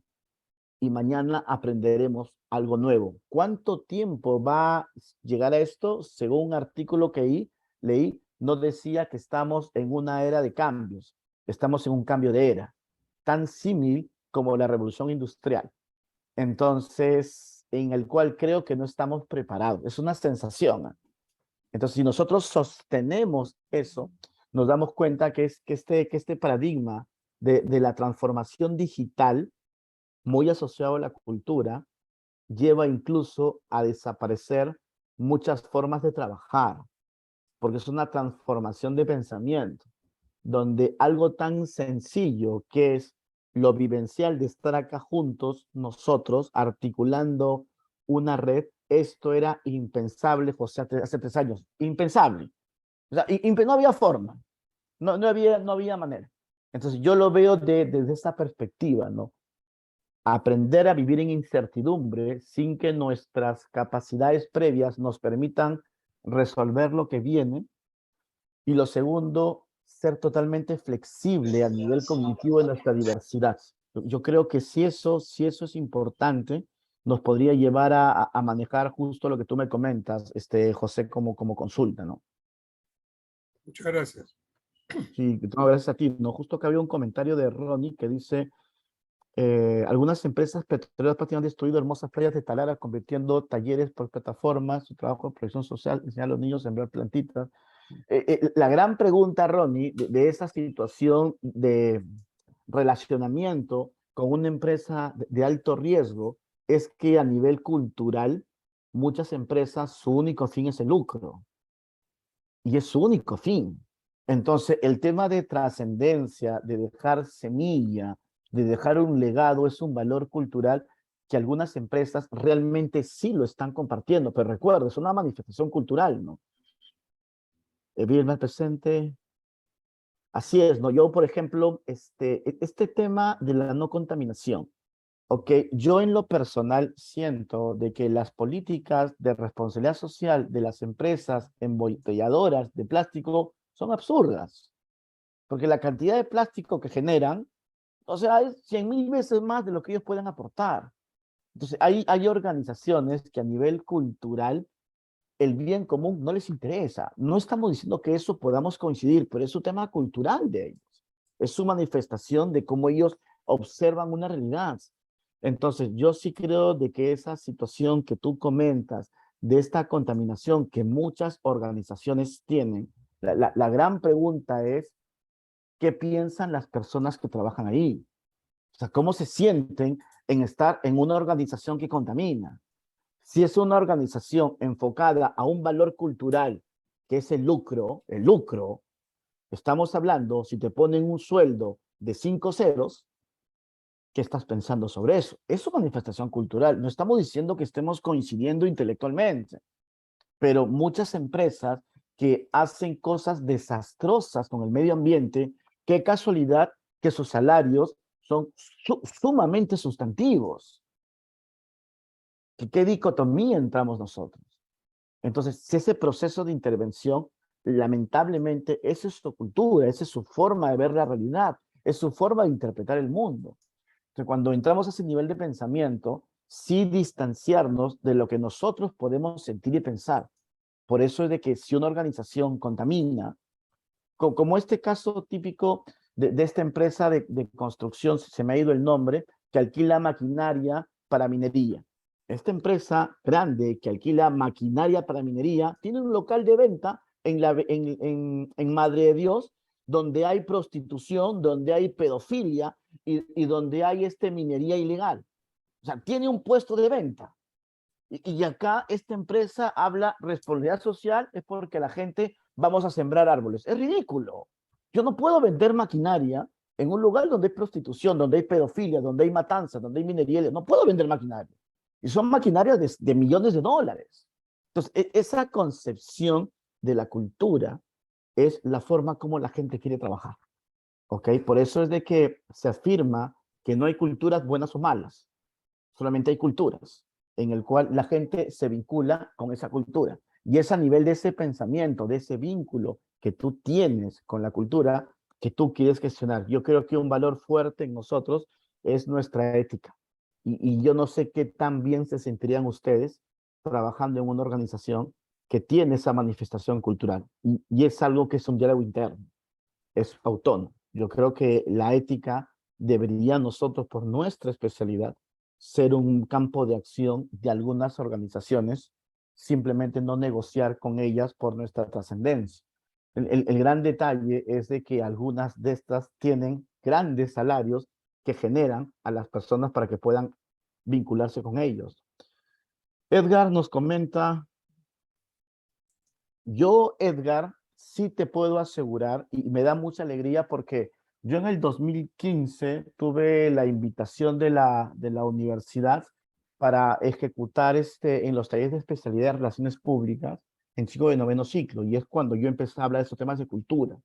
y mañana aprenderemos algo nuevo. ¿Cuánto tiempo va a llegar a esto? Según un artículo que leí, no decía que estamos en una era de cambios, estamos en un cambio de era, tan símil como la revolución industrial. Entonces, en el cual creo que no estamos preparados. Es una sensación, ¿eh? Entonces, si nosotros sostenemos eso, nos damos cuenta que este paradigma de la transformación digital, muy asociado a la cultura, lleva incluso a desaparecer muchas formas de trabajar, porque es una transformación de pensamiento, donde algo tan sencillo que es lo vivencial de estar acá juntos, nosotros, articulando una red, esto era impensable, José, hace 3 años, impensable. O sea, no había forma, no había manera. Entonces yo lo veo desde esa perspectiva, ¿no? Aprender a vivir en incertidumbre sin que nuestras capacidades previas nos permitan resolver lo que viene. Y lo segundo, ser totalmente flexible a nivel cognitivo de nuestra diversidad. Yo creo que si eso es importante, nos podría llevar a manejar justo lo que tú me comentas, José, como consulta, ¿no? Muchas gracias. Sí, no, gracias a ti, ¿no? Justo que había un comentario de Ronnie que dice, algunas empresas petroleras prácticamente han destruido hermosas playas de Talara, convirtiendo talleres por plataformas, su trabajo de protección social, enseñar a los niños a sembrar plantitas. La gran pregunta, Ronnie, de esa situación de relacionamiento con una empresa de alto riesgo es que a nivel cultural, muchas empresas, su único fin es el lucro. Y es su único fin. Entonces, el tema de trascendencia, de dejar semilla, de dejar un legado, es un valor cultural que algunas empresas realmente sí lo están compartiendo. Pero recuerda, es una manifestación cultural, ¿no? Bien más presente. Así es, ¿no? Yo, por ejemplo, este tema de la no contaminación, ¿ok? Yo en lo personal siento de que las políticas de responsabilidad social de las empresas embotelladoras de plástico son absurdas, porque la cantidad de plástico que generan, o sea, es 100.000 veces más de lo que ellos pueden aportar. Entonces, hay organizaciones que a nivel cultural el bien común no les interesa. No estamos diciendo que eso podamos coincidir, pero es un tema cultural de ellos. Es su manifestación de cómo ellos observan una realidad. Entonces, yo sí creo de que esa situación que tú comentas, de esta contaminación que muchas organizaciones tienen, la gran pregunta es, ¿qué piensan las personas que trabajan ahí? O sea, ¿cómo se sienten en estar en una organización que contamina? Si es una organización enfocada a un valor cultural, que es el lucro, estamos hablando, si te ponen un sueldo de 5 ceros, ¿qué estás pensando sobre eso? Es una manifestación cultural. No estamos diciendo que estemos coincidiendo intelectualmente, pero muchas empresas que hacen cosas desastrosas con el medio ambiente, qué casualidad que sus salarios son sumamente sustantivos. ¿Qué dicotomía entramos nosotros? Entonces, si ese proceso de intervención, lamentablemente, esa es su cultura, esa es su forma de ver la realidad, es su forma de interpretar el mundo. Entonces, cuando entramos a ese nivel de pensamiento, sí distanciarnos de lo que nosotros podemos sentir y pensar. Por eso es de que si una organización contamina, como este caso típico de esta empresa de construcción, se me ha ido el nombre, que alquila maquinaria para minería. Esta empresa grande que alquila maquinaria para minería tiene un local de venta en Madre de Dios, donde hay prostitución, donde hay pedofilia y donde hay minería ilegal. O sea, tiene un puesto de venta. Y acá esta empresa habla responsabilidad social, es porque la gente vamos a sembrar árboles. Es ridículo. Yo no puedo vender maquinaria en un lugar donde hay prostitución, donde hay pedofilia, donde hay matanzas, donde hay minería, no puedo vender maquinaria. Y son maquinarias de millones de dólares. Entonces, esa concepción de la cultura es la forma como la gente quiere trabajar. ¿Ok? Por eso es de que se afirma que no hay culturas buenas o malas, solamente hay culturas en el cual la gente se vincula con esa cultura. Y es a nivel de ese pensamiento, de ese vínculo que tú tienes con la cultura que tú quieres gestionar. Yo creo que un valor fuerte en nosotros es nuestra ética. Y yo no sé qué tan bien se sentirían ustedes trabajando en una organización que tiene esa manifestación cultural. Y es algo que es un diálogo interno, es autónomo. Yo creo que la ética debería nosotros, por nuestra especialidad, ser un campo de acción de algunas organizaciones, simplemente no negociar con ellas por nuestra trascendencia. El gran detalle es de que algunas de estas tienen grandes salarios que generan a las personas para que puedan vincularse con ellos. Edgar nos comenta, yo, Edgar, sí te puedo asegurar, y me da mucha alegría porque yo en el 2015 tuve la invitación de la universidad para ejecutar en los talleres de especialidad de relaciones públicas en chico de noveno ciclo, y es cuando yo empecé a hablar de estos temas de cultura.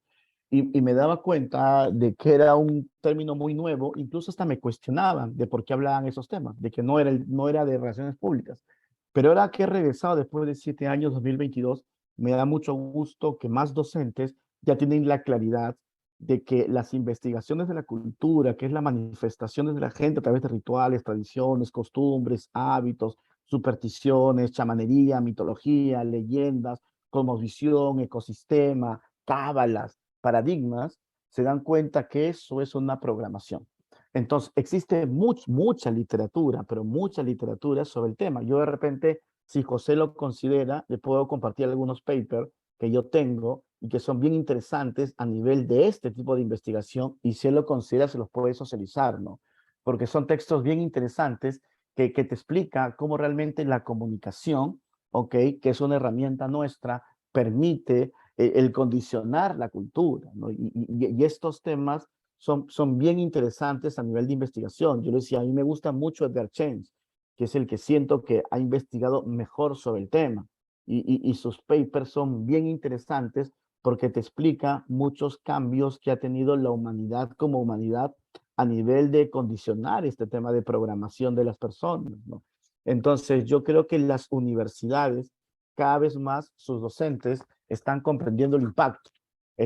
Y me daba cuenta de que era un término muy nuevo, incluso hasta me cuestionaban de por qué hablaban esos temas, de que no era de relaciones públicas. Pero ahora que he regresado después de 7 años, 2022, me da mucho gusto que más docentes ya tienen la claridad de que las investigaciones de la cultura, que es la manifestación de la gente a través de rituales, tradiciones, costumbres, hábitos, supersticiones, chamanería, mitología, leyendas, cosmovisión, ecosistema, cábalas, paradigmas, se dan cuenta que eso es una programación. Entonces, existe mucha literatura, pero mucha literatura sobre el tema. Yo de repente, si José lo considera, le puedo compartir algunos papers que yo tengo y que son bien interesantes a nivel de este tipo de investigación, y si él lo considera, se los puede socializar, ¿no? Porque son textos bien interesantes que te explica cómo realmente la comunicación, ¿ok? Que es una herramienta nuestra, permite el condicionar la cultura, ¿no? Y estos temas son bien interesantes a nivel de investigación. Yo le decía, a mí me gusta mucho Edgar Chance, que es el que siento que ha investigado mejor sobre el tema. Y sus papers son bien interesantes porque te explica muchos cambios que ha tenido la humanidad como humanidad a nivel de condicionar este tema de programación de las personas, ¿no? Entonces, yo creo que las universidades, cada vez más sus docentes están comprendiendo el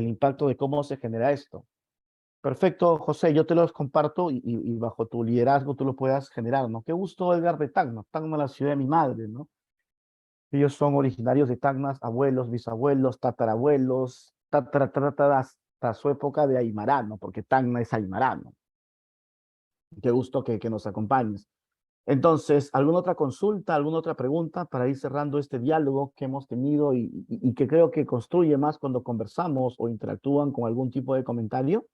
impacto de cómo se genera esto. Perfecto, José, yo te los comparto y bajo tu liderazgo tú lo puedas generar, ¿no? Qué gusto, Edgar, de Tacna. Tacna, la ciudad de mi madre, ¿no? Ellos son originarios de Tacna, abuelos, bisabuelos, tatarabuelos, hasta su época de Aymara, ¿no? Porque Tacna es Aymara, ¿no? Qué gusto que nos acompañes. Entonces, ¿alguna otra consulta, alguna otra pregunta para ir cerrando este diálogo que hemos tenido y que creo que construye más cuando conversamos o interactúan con algún tipo de comentario?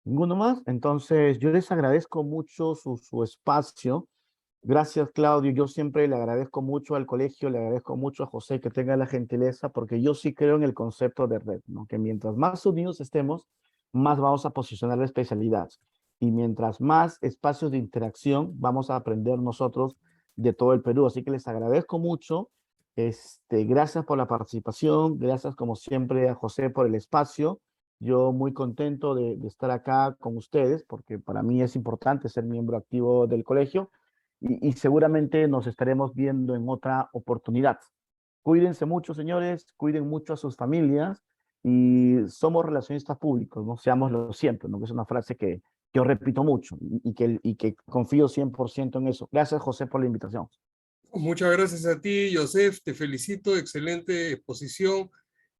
¿Ninguno más? Entonces, yo les agradezco mucho su espacio. Gracias, Claudio. Yo siempre le agradezco mucho al colegio, le agradezco mucho a José que tenga la gentileza, porque yo sí creo en el concepto de red, ¿no? Que mientras más unidos estemos, más vamos a posicionar la especialidad. Y mientras más espacios de interacción, vamos a aprender nosotros de todo el Perú. Así que les agradezco mucho. Gracias por la participación. Gracias, como siempre, a José por el espacio. Yo muy contento de estar acá con ustedes, porque para mí es importante ser miembro activo del colegio y seguramente nos estaremos viendo en otra oportunidad. Cuídense mucho, señores, cuiden mucho a sus familias y somos relacionistas públicos, no seámoslo siempre, ¿no? Que es una frase que yo repito mucho y que confío 100% en eso. Gracias, José, por la invitación. Muchas gracias a ti, Joseph, te felicito, excelente exposición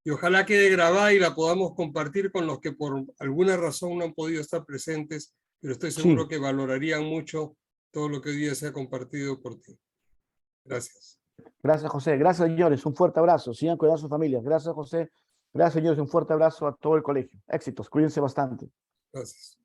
y ojalá quede grabada y la podamos compartir con los que por alguna razón no han podido estar presentes, pero estoy seguro Sí, que valorarían mucho todo lo que hoy día se ha compartido por ti. Gracias. gracias, José. Gracias, señores. Un fuerte abrazo. Sigan cuidando a sus familias. Gracias, José. Gracias, señores. Un fuerte abrazo a todo el colegio. Éxitos. Cuídense bastante. Gracias.